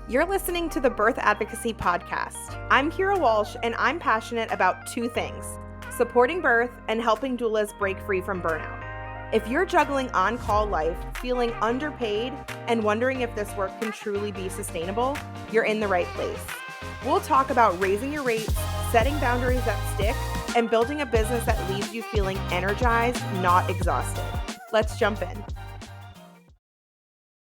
You're listening to the Birth Advocacy Podcast. I'm Kira Walsh, and I'm passionate about two things: supporting birth and helping doulas break free from burnout. If you're juggling on-call life, feeling underpaid, and wondering if this work can truly be sustainable, you're in the right place. We'll talk about raising your rates, setting boundaries that stick, and building a business that leaves you feeling energized, not exhausted. Let's jump in.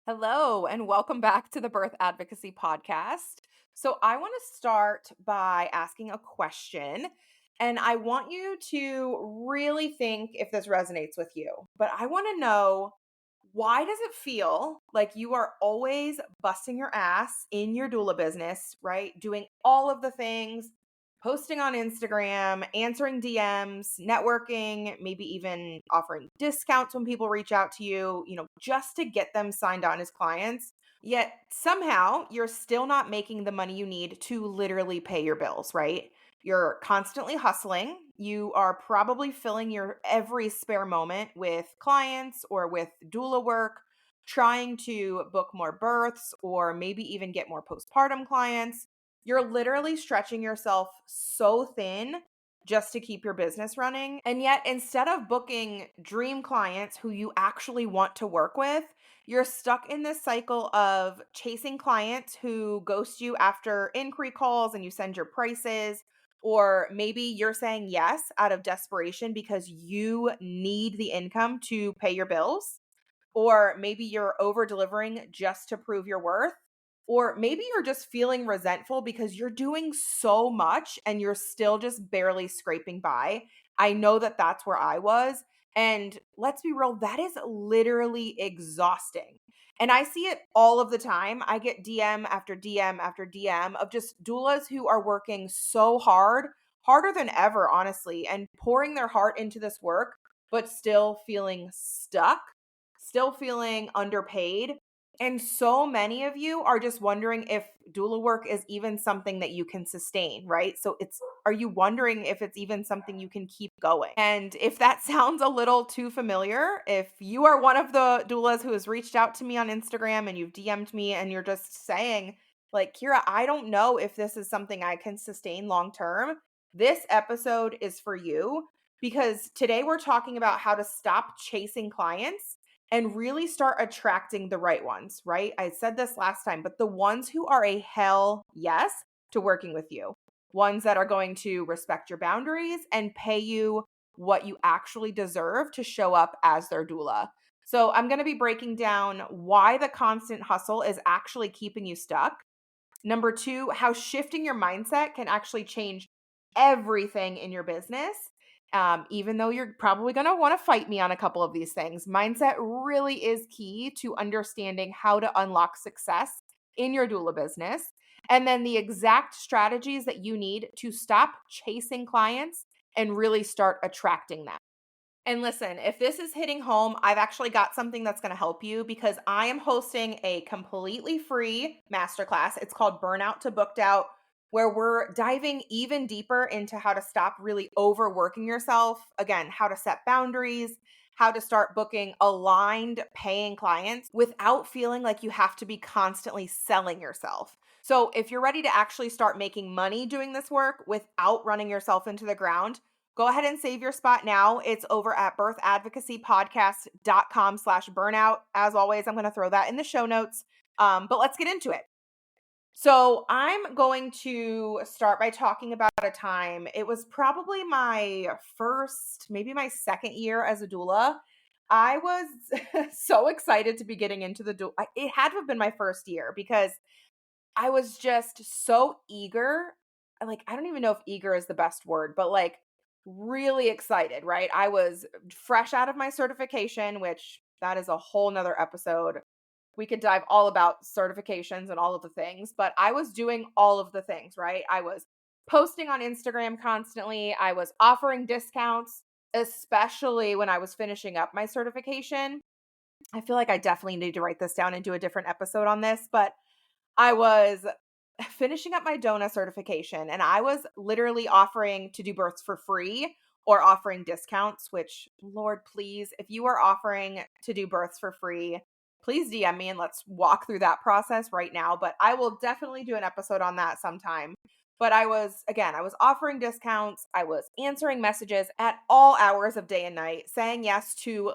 Hello, and welcome back to the Birth Advocacy Podcast. So I want to start by asking a question, and I want you to really think if this resonates with you. But I want to know, why does it feel like you are always busting your ass in your doula business, right? Doing all of the things, posting on Instagram, answering DMs, networking, maybe even offering discounts when people reach out to you, just to get them signed on as clients. Yet somehow you're still not making the money you need to literally pay your bills, right? You're constantly hustling. You are probably filling your every spare moment with clients or with doula work, trying to book more births or maybe even get more postpartum clients. You're literally stretching yourself so thin just to keep your business running. And yet, instead of booking dream clients who you actually want to work with, you're stuck in this cycle of chasing clients who ghost you after inquiry calls and you send your prices. Or maybe you're saying yes out of desperation because you need the income to pay your bills. Or maybe you're over delivering just to prove your worth. Or maybe you're just feeling resentful because you're doing so much and you're still just barely scraping by. I know that that's where I was. And let's be real, that is literally exhausting. And I see it all of the time. I get DM after DM after DM of just doulas who are working so hard, harder than ever, honestly, and pouring their heart into this work, but still feeling stuck, still feeling underpaid. And so many of you are just wondering if doula work is even something that you can sustain, right? So are you wondering if it's even something you can keep going? And if that sounds a little too familiar, if you are one of the doulas who has reached out to me on Instagram and you've DM'd me and you're just saying, like, Kira, I don't know if this is something I can sustain long term, this episode is for you, because today we're talking about how to stop chasing clients and really start attracting the right ones, right? I said this last time, but the ones who are a hell yes to working with you, ones that are going to respect your boundaries and pay you what you actually deserve to show up as their doula. So I'm going to be breaking down why the constant hustle is actually keeping you stuck. Number two, how shifting your mindset can actually change everything in your business. Even though you're probably going to want to fight me on a couple of these things, mindset really is key to understanding how to unlock success in your doula business. And then the exact strategies that you need to stop chasing clients and really start attracting them. And listen, if this is hitting home, I've actually got something that's going to help you, because I am hosting a completely free masterclass. It's called Burnout to Booked Out, where we're diving even deeper into how to stop really overworking yourself. Again, how to set boundaries, how to start booking aligned paying clients without feeling like you have to be constantly selling yourself. So if you're ready to actually start making money doing this work without running yourself into the ground, go ahead and save your spot now. It's over at birthadvocacypodcast.com/burnout. As always, I'm going to throw that in the show notes. But let's get into it. So I'm going to start by talking about a time. It was probably my first, maybe my second year as a doula. I was so excited to be getting into the doula. It had to have been my first year because I was just so eager. Like, I don't even know if eager is the best word, but like really excited, right? I was fresh out of my certification, which that is a whole nother episode. We could dive all about certifications and all of the things, but I was doing all of the things, right? I was posting on Instagram constantly. I was offering discounts, especially when I was finishing up my certification. I feel like I definitely need to write this down and do a different episode on this, but I was finishing up my DONA certification and I was literally offering to do births for free or offering discounts, which, Lord, please, if you are offering to do births for free, please DM me and let's walk through that process right now. But I will definitely do an episode on that sometime. But I was offering discounts. I was answering messages at all hours of day and night, saying yes to,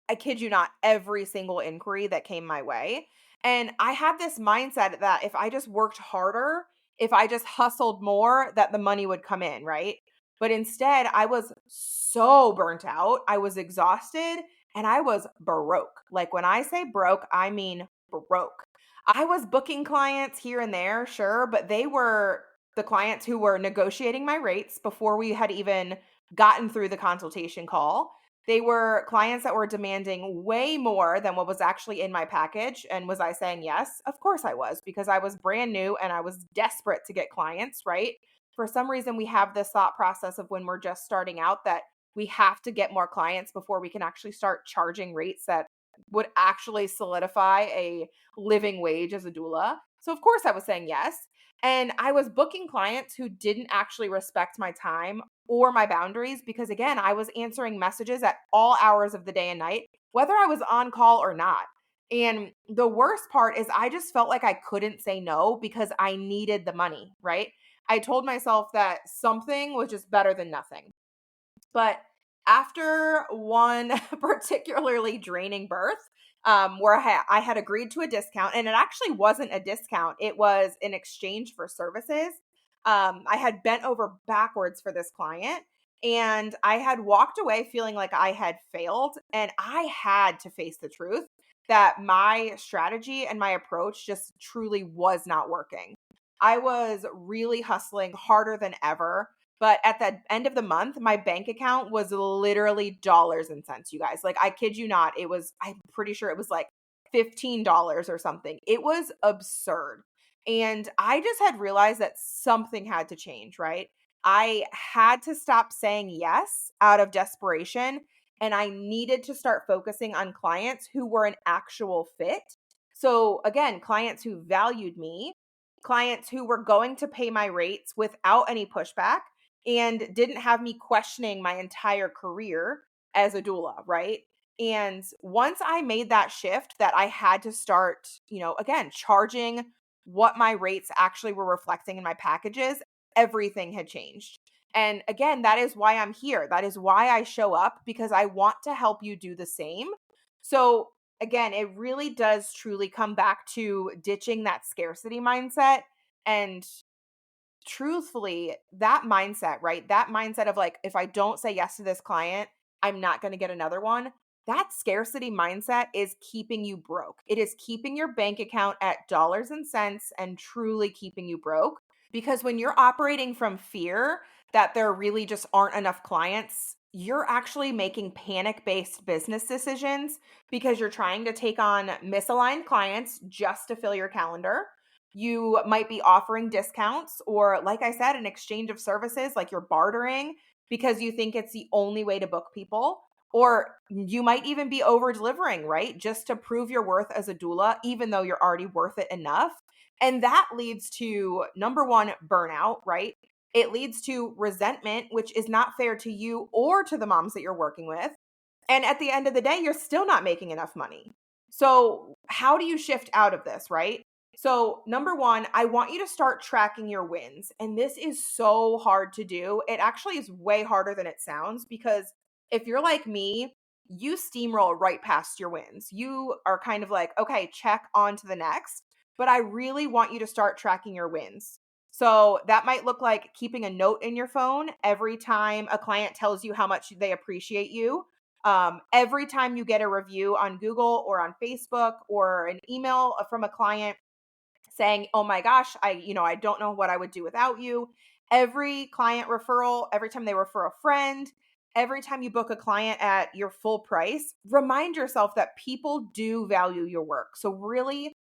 I kid you not, every single inquiry that came my way. And I had this mindset that if I just worked harder, if I just hustled more, that the money would come in, right? But instead, I was so burnt out. I was exhausted and I was broke. Like when I say broke, I mean broke. I was booking clients here and there, sure, but they were the clients who were negotiating my rates before we had even gotten through the consultation call. They were clients that were demanding way more than what was actually in my package. And was I saying yes? Of course I was, because I was brand new and I was desperate to get clients, right? For some reason, we have this thought process of when we're just starting out that we have to get more clients before we can actually start charging rates that would actually solidify a living wage as a doula. So, of course, I was saying yes. And I was booking clients who didn't actually respect my time or my boundaries because, again, I was answering messages at all hours of the day and night, whether I was on call or not. And the worst part is I just felt like I couldn't say no because I needed the money, right? I told myself that something was just better than nothing. But after one particularly draining birth, where I had agreed to a discount, and it actually wasn't a discount, it was in exchange for services. I had bent over backwards for this client, and I had walked away feeling like I had failed, and I had to face the truth that my strategy and my approach just truly was not working. I was really hustling harder than ever. But at the end of the month, my bank account was literally dollars and cents, you guys. Like, I kid you not, I'm pretty sure it was like $15 or something. It was absurd. And I just had realized that something had to change, right? I had to stop saying yes out of desperation. And I needed to start focusing on clients who were an actual fit. So, again, clients who valued me, clients who were going to pay my rates without any pushback and didn't have me questioning my entire career as a doula, right? And once I made that shift that I had to start, again, charging what my rates actually were reflecting in my packages, everything had changed. And again, that is why I'm here. That is why I show up, because I want to help you do the same. So, again, it really does truly come back to ditching that scarcity mindset and truthfully, that mindset, right? That mindset of like, if I don't say yes to this client, I'm not going to get another one. That scarcity mindset is keeping you broke. It is keeping your bank account at dollars and cents and truly keeping you broke. Because when you're operating from fear that there really just aren't enough clients, you're actually making panic based business decisions because you're trying to take on misaligned clients just to fill your calendar. You might be offering discounts, or, like I said, an exchange of services, like you're bartering because you think it's the only way to book people. Or you might even be over delivering, right? Just to prove your worth as a doula, even though you're already worth it enough. And that leads to, number one, burnout, right? It leads to resentment, which is not fair to you or to the moms that you're working with. And at the end of the day, you're still not making enough money. So, how do you shift out of this, right? So, number one, I want you to start tracking your wins. And this is so hard to do. It actually is way harder than it sounds because if you're like me, you steamroll right past your wins. You are kind of like, okay, check on to the next. But I really want you to start tracking your wins. So that might look like keeping a note in your phone every time a client tells you how much they appreciate you. Every time you get a review on Google or on Facebook or an email from a client saying, "Oh my gosh, I don't know what I would do without you." Every client referral, every time they refer a friend, every time you book a client at your full price, remind yourself that people do value your work. So really,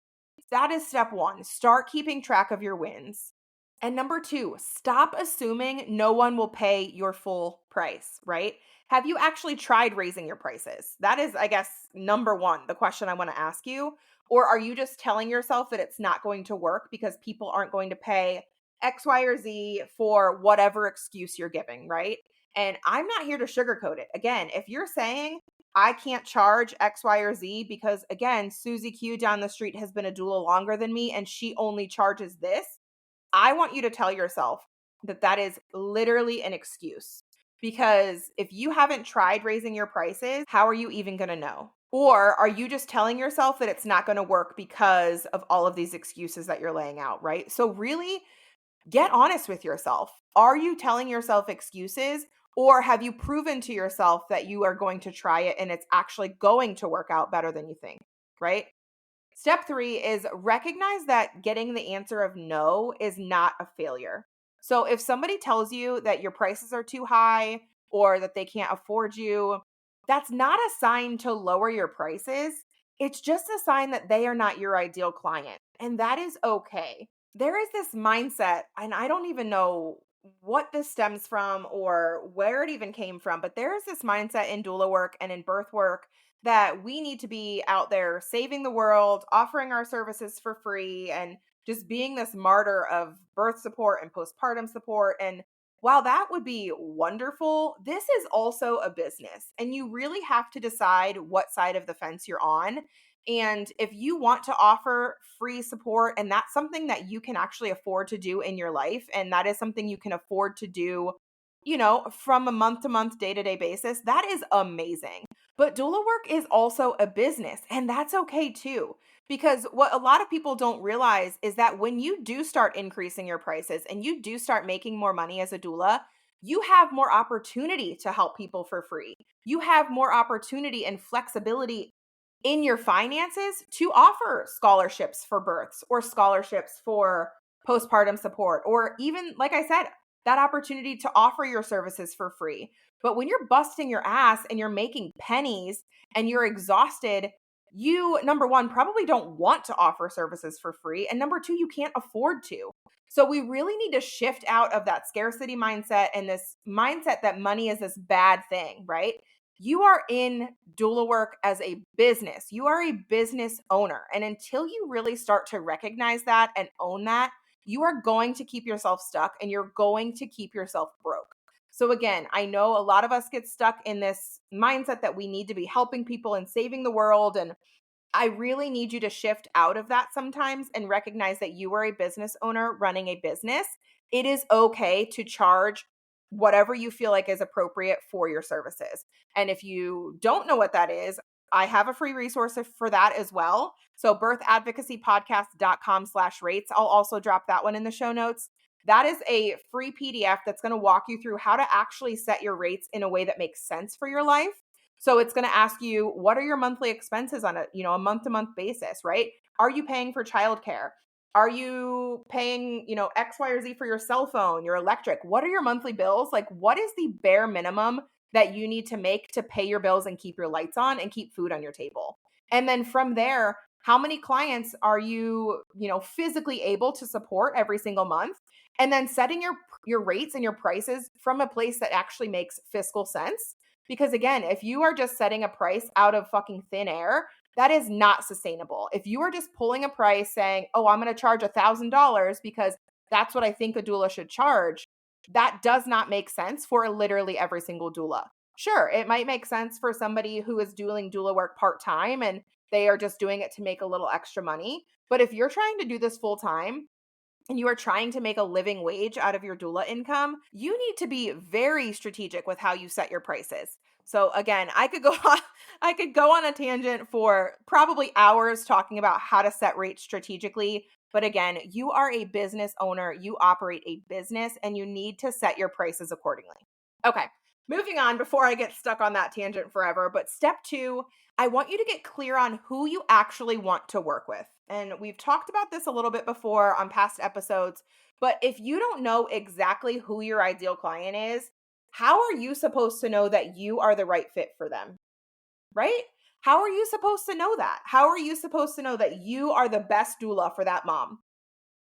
that is step one. Start keeping track of your wins. And number two, stop assuming no one will pay your full price, right? Have you actually tried raising your prices? That is, I guess, number one, the question I want to ask you. Or are you just telling yourself that it's not going to work because people aren't going to pay X, Y, or Z for whatever excuse you're giving, right? And I'm not here to sugarcoat it. Again, if you're saying, I can't charge X, Y, or Z because, again, Susie Q down the street has been a doula longer than me and she only charges this. I want you to tell yourself that that is literally an excuse. Because if you haven't tried raising your prices, how are you even going to know? Or are you just telling yourself that it's not going to work because of all of these excuses that you're laying out, right? So, really get honest with yourself. Are you telling yourself excuses? Or have you proven to yourself that you are going to try it and it's actually going to work out better than you think, right? Step 3 is recognize that getting the answer of no is not a failure. So if somebody tells you that your prices are too high or that they can't afford you, that's not a sign to lower your prices. It's just a sign that they are not your ideal client. And that is okay. There is this mindset, and I don't even know what this stems from or where it even came from, but there is this mindset in doula work and in birth work that we need to be out there saving the world, offering our services for free, and just being this martyr of birth support and postpartum support. And while that would be wonderful, this is also a business, and you really have to decide what side of the fence you're on. And if you want to offer free support, and that's something that you can actually afford to do in your life, and that is something you can afford to do, from a month to month, day to day basis, that is amazing. But doula work is also a business, and that's okay too. Because what a lot of people don't realize is that when you do start increasing your prices and you do start making more money as a doula, you have more opportunity to help people for free. You have more opportunity and flexibility in your finances to offer scholarships for births or scholarships for postpartum support, or even, like I said, that opportunity to offer your services for free. But when you're busting your ass and you're making pennies and you're exhausted, you, number one, probably don't want to offer services for free. And number two, you can't afford to. So we really need to shift out of that scarcity mindset and this mindset that money is this bad thing, right? You are in doula work as a business. You are a business owner. And until you really start to recognize that and own that, you are going to keep yourself stuck and you're going to keep yourself broke. So, again, I know a lot of us get stuck in this mindset that we need to be helping people and saving the world. And I really need you to shift out of that sometimes and recognize that you are a business owner running a business. It is okay to charge whatever you feel like is appropriate for your services. And if you don't know what that is, I have a free resource for that as well. So birthadvocacypodcast.com/rates. I'll also drop that one in the show notes. That is a free PDF that's going to walk you through how to actually set your rates in a way that makes sense for your life. So it's going to ask you, what are your monthly expenses on a month to month basis, right? Are you paying for childcare? Are you paying, X, Y, or Z for your cell phone, your electric? What are your monthly bills? Like, what is the bare minimum that you need to make to pay your bills and keep your lights on and keep food on your table? And then from there, how many clients are you, physically able to support every single month? And then setting your rates and your prices from a place that actually makes fiscal sense. Because again, if you are just setting a price out of fucking thin air, that is not sustainable. If you are just pulling a price saying, oh, I'm going to charge $1,000 because that's what I think a doula should charge, that does not make sense for literally every single doula. Sure, it might make sense for somebody who is doing doula work part-time and they are just doing it to make a little extra money. But if you're trying to do this full-time, and you are trying to make a living wage out of your doula income, you need to be very strategic with how you set your prices. So again, I could go on a tangent for probably hours talking about how to set rates strategically, but again, you are a business owner, you operate a business, and you need to set your prices accordingly. Okay, moving on before I get stuck on that tangent forever. But step 2, I want you to get clear on who you actually want to work with. And we've talked about this a little bit before on past episodes. But if you don't know exactly who your ideal client is, how are you supposed to know that you are the right fit for them? Right? How are you supposed to know that? How are you supposed to know that you are the best doula for that mom?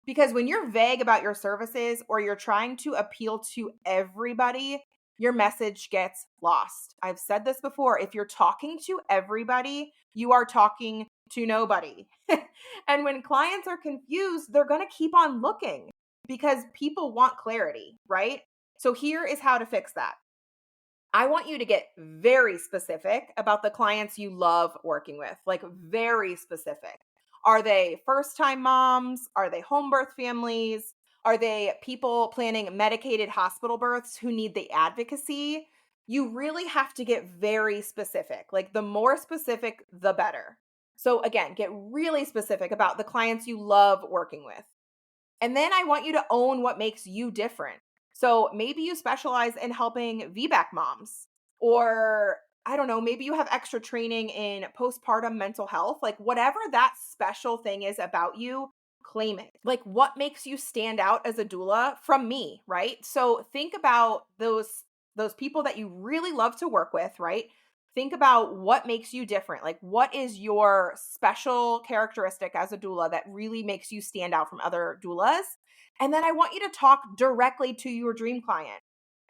Because when you're vague about your services or you're trying to appeal to everybody, your message gets lost. I've said this before. If you're talking to everybody, you are talking to nobody. And when clients are confused, they're going to keep on looking because people want clarity, right? So here is how to fix that. I want you to get very specific about the clients you love working with, like very specific. Are they first time moms? Are they home birth families? Are they people planning medicated hospital births who need the advocacy? You really have to get very specific. Like the more specific, the better. So, again, get really specific about the clients you love working with. And then I want you to own what makes you different. So maybe you specialize in helping VBAC moms, or I don't know, maybe you have extra training in postpartum mental health. Like whatever that special thing is about you, claim it. Like what makes you stand out as a doula from me, right? So think about those people that you really love to work with, right? Think about what makes you different. Like, what is your special characteristic as a doula that really makes you stand out from other doulas? And then I want you to talk directly to your dream client.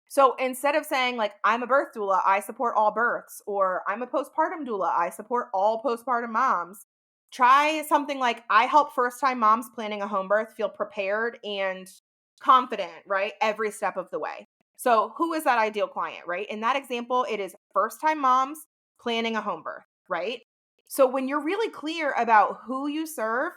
So instead of saying, like, I'm a birth doula, I support all births, or I'm a postpartum doula, I support all postpartum moms, try something like, I help first time moms planning a home birth feel prepared and confident, right? Every step of the way. So, who is that ideal client, right? In that example, it is first time moms planning a home birth, right? So, when you're really clear about who you serve,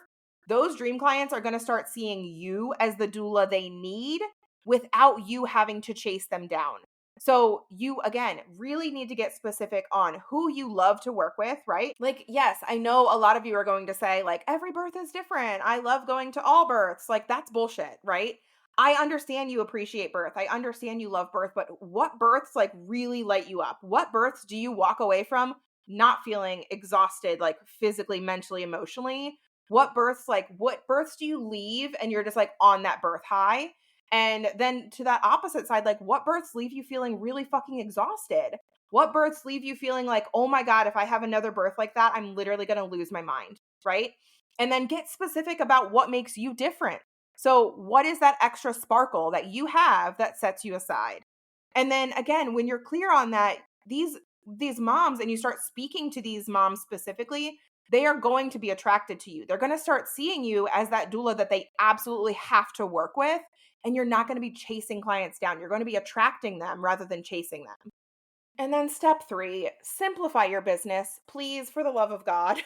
those dream clients are going to start seeing you as the doula they need without you having to chase them down. So, you again really need to get specific on who you love to work with, right? Like, yes, I know a lot of you are going to say, like, every birth is different. I love going to all births. Like, that's bullshit, right? I understand you appreciate birth. I understand you love birth, but what births like really light you up? What births do you walk away from not feeling exhausted, like physically, mentally, emotionally? What births do you leave and you're just like on that birth high? And then to that opposite side, like what births leave you feeling really fucking exhausted? What births leave you feeling like, oh my God, if I have another birth like that, I'm literally going to lose my mind, right? And then get specific about what makes you different. So, what is that extra sparkle that you have that sets you aside? And then again, when you're clear on that, these moms and you start speaking to these moms specifically, they are going to be attracted to you. They're going to start seeing you as that doula that they absolutely have to work with, and you're not going to be chasing clients down. You're going to be attracting them rather than chasing them. And then step 3, simplify your business. Please, for the love of God.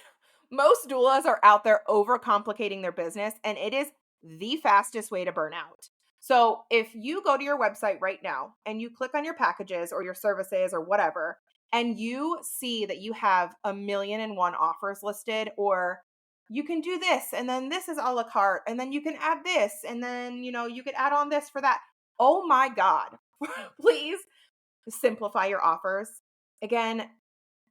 Most doulas are out there overcomplicating their business, and it is the fastest way to burn out. So if you go to your website right now and you click on your packages or your services or whatever, and you see that you have 1,000,001 offers listed, or you can do this, and then this is a la carte, and then you can add this, and then, you could add on this for that. Oh my God. Please simplify your offers. Again,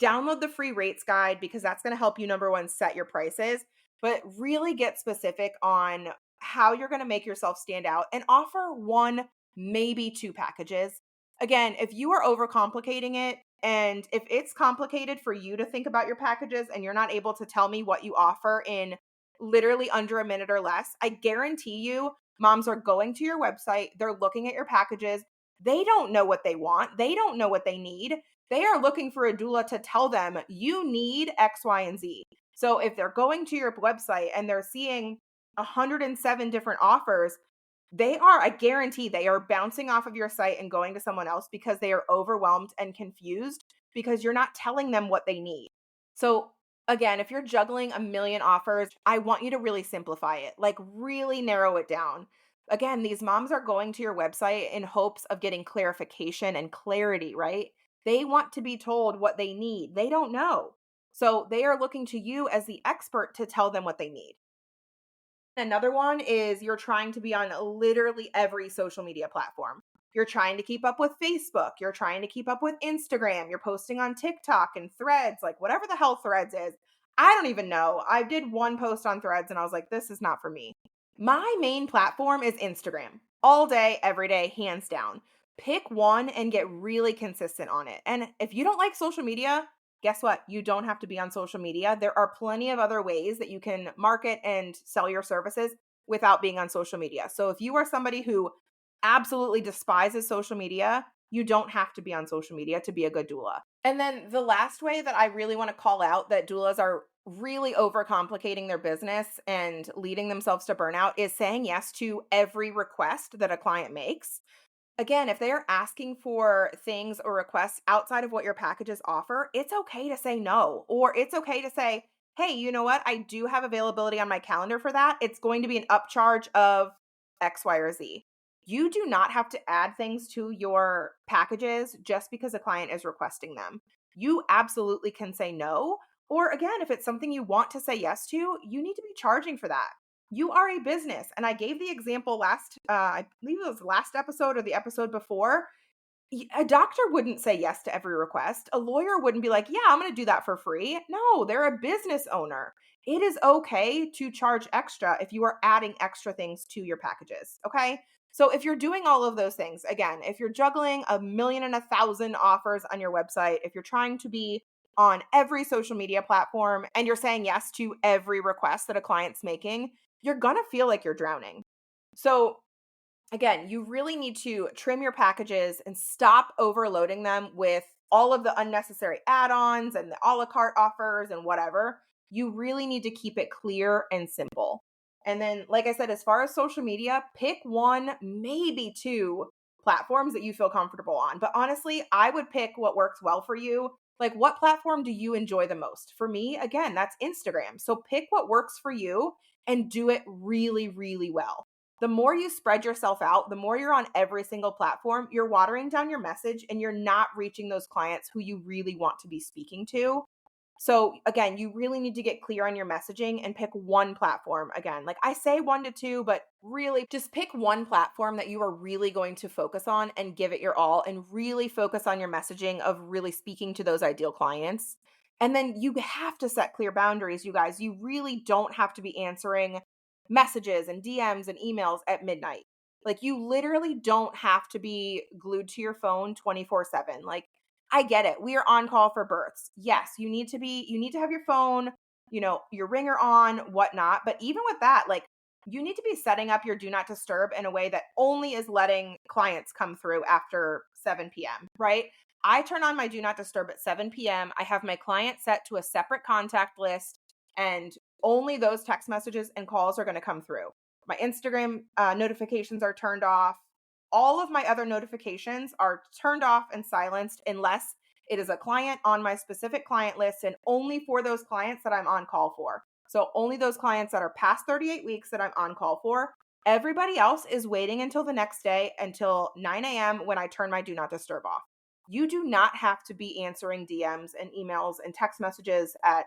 download the free rates guide because that's going to help you, number one, set your prices, but really get specific on how you're going to make yourself stand out and offer one, maybe two packages. Again, if you are overcomplicating it and if it's complicated for you to think about your packages and you're not able to tell me what you offer in literally under a minute or less, I guarantee you moms are going to your website, they're looking at your packages. They don't know what they want. They don't know what they need. They are looking for a doula to tell them, you need X, Y, and Z. So if they're going to your website and they're seeing 107 different offers, I guarantee they are bouncing off of your site and going to someone else because they are overwhelmed and confused because you're not telling them what they need. So again, if you're juggling 1,000,000 offers, I want you to really simplify it, like really narrow it down. Again, these moms are going to your website in hopes of getting clarification and clarity, right? They want to be told what they need. They don't know. So they are looking to you as the expert to tell them what they need. Another one is you're trying to be on literally every social media platform. You're trying to keep up with Facebook. You're trying to keep up with Instagram. You're posting on TikTok and Threads, like whatever the hell Threads is. I don't even know. I did one post on Threads and I was like, this is not for me. My main platform is Instagram. All day, every day, hands down. Pick one and get really consistent on it. And if you don't like social media, guess what? You don't have to be on social media. There are plenty of other ways that you can market and sell your services without being on social media. So if you are somebody who absolutely despises social media, you don't have to be on social media to be a good doula. And then the last way that I really want to call out that doulas are really overcomplicating their business and leading themselves to burnout is saying yes to every request that a client makes. Again, if they are asking for things or requests outside of what your packages offer, it's okay to say no. Or it's okay to say, hey, you know what? I do have availability on my calendar for that. It's going to be an upcharge of X, Y, or Z. You do not have to add things to your packages just because a client is requesting them. You absolutely can say no. Or again, if it's something you want to say yes to, you need to be charging for that. You are a business. And I gave the example I believe it was last episode or the episode before. A doctor wouldn't say yes to every request. A lawyer wouldn't be like, yeah, I'm going to do that for free. No, they're a business owner. It is okay to charge extra if you are adding extra things to your packages. Okay. So if you're doing all of those things, again, if you're juggling a million and 1,000 offers on your website, if you're trying to be on every social media platform and you're saying yes to every request that a client's making, you're going to feel like you're drowning. So again, you really need to trim your packages and stop overloading them with all of the unnecessary add-ons and the a la carte offers and whatever. You really need to keep it clear and simple. And then, like I said, as far as social media, pick one, maybe two platforms that you feel comfortable on. But honestly, I would pick what works well for you. Like, what platform do you enjoy the most? For me, again, that's Instagram. So pick what works for you and do it really, really well. The more you spread yourself out, the more you're on every single platform, you're watering down your message and you're not reaching those clients who you really want to be speaking to. So again, you really need to get clear on your messaging and pick one platform. Again, like I say 1 to 2, but really just pick one platform that you are really going to focus on and give it your all and really focus on your messaging of really speaking to those ideal clients. And then you have to set clear boundaries, you guys. You really don't have to be answering messages and DMs and emails at midnight. Like you literally don't have to be glued to your phone 24/7. Like I get it. We are on call for births. Yes, you need to have your phone, your ringer on, whatnot. But even with that, like you need to be setting up your do not disturb in a way that only is letting clients come through after 7 p.m., right? I turn on my do not disturb at 7 p.m. I have my client set to a separate contact list and only those text messages and calls are going to come through. My Instagram notifications are turned off. All of my other notifications are turned off and silenced unless it is a client on my specific client list and only for those clients that I'm on call for. So only those clients that are past 38 weeks that I'm on call for. Everybody else is waiting until the next day until 9 a.m. when I turn my do not disturb off. You do not have to be answering DMs and emails and text messages at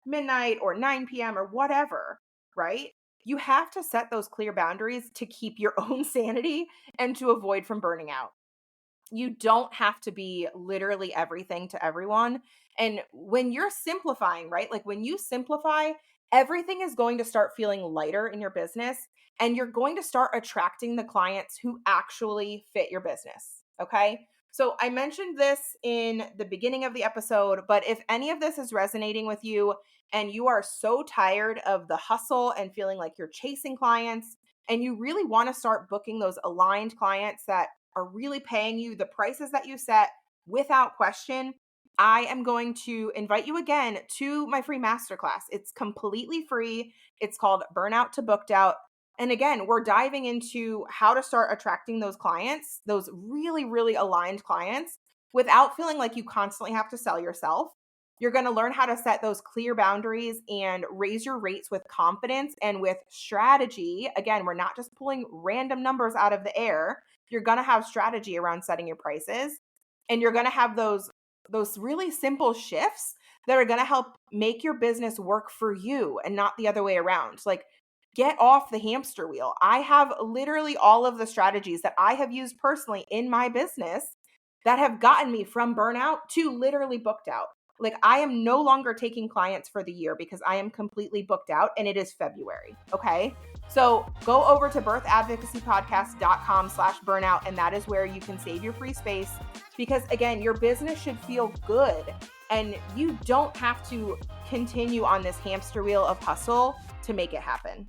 midnight or 9 p.m. or whatever, right? You have to set those clear boundaries to keep your own sanity and to avoid from burning out. You don't have to be literally everything to everyone. And when you're simplifying, right? Like when you simplify, everything is going to start feeling lighter in your business and you're going to start attracting the clients who actually fit your business. Okay. So I mentioned this in the beginning of the episode, but if any of this is resonating with you and you are so tired of the hustle and feeling like you're chasing clients and you really want to start booking those aligned clients that are really paying you the prices that you set without question, I am going to invite you again to my free masterclass. It's completely free. It's called Burnout to Booked Out. And again, we're diving into how to start attracting those clients, those really, really aligned clients without feeling like you constantly have to sell yourself. You're going to learn how to set those clear boundaries and raise your rates with confidence and with strategy. Again, we're not just pulling random numbers out of the air. You're going to have strategy around setting your prices and you're going to have those really simple shifts that are going to help make your business work for you and not the other way around. Like get off the hamster wheel. I have literally all of the strategies that I have used personally in my business that have gotten me from burnout to literally booked out. Like I am no longer taking clients for the year because I am completely booked out and it is February. Okay. So go over to birthadvocacypodcast.com/burnout and that is where you can save your free space because again, your business should feel good and you don't have to continue on this hamster wheel of hustle to make it happen.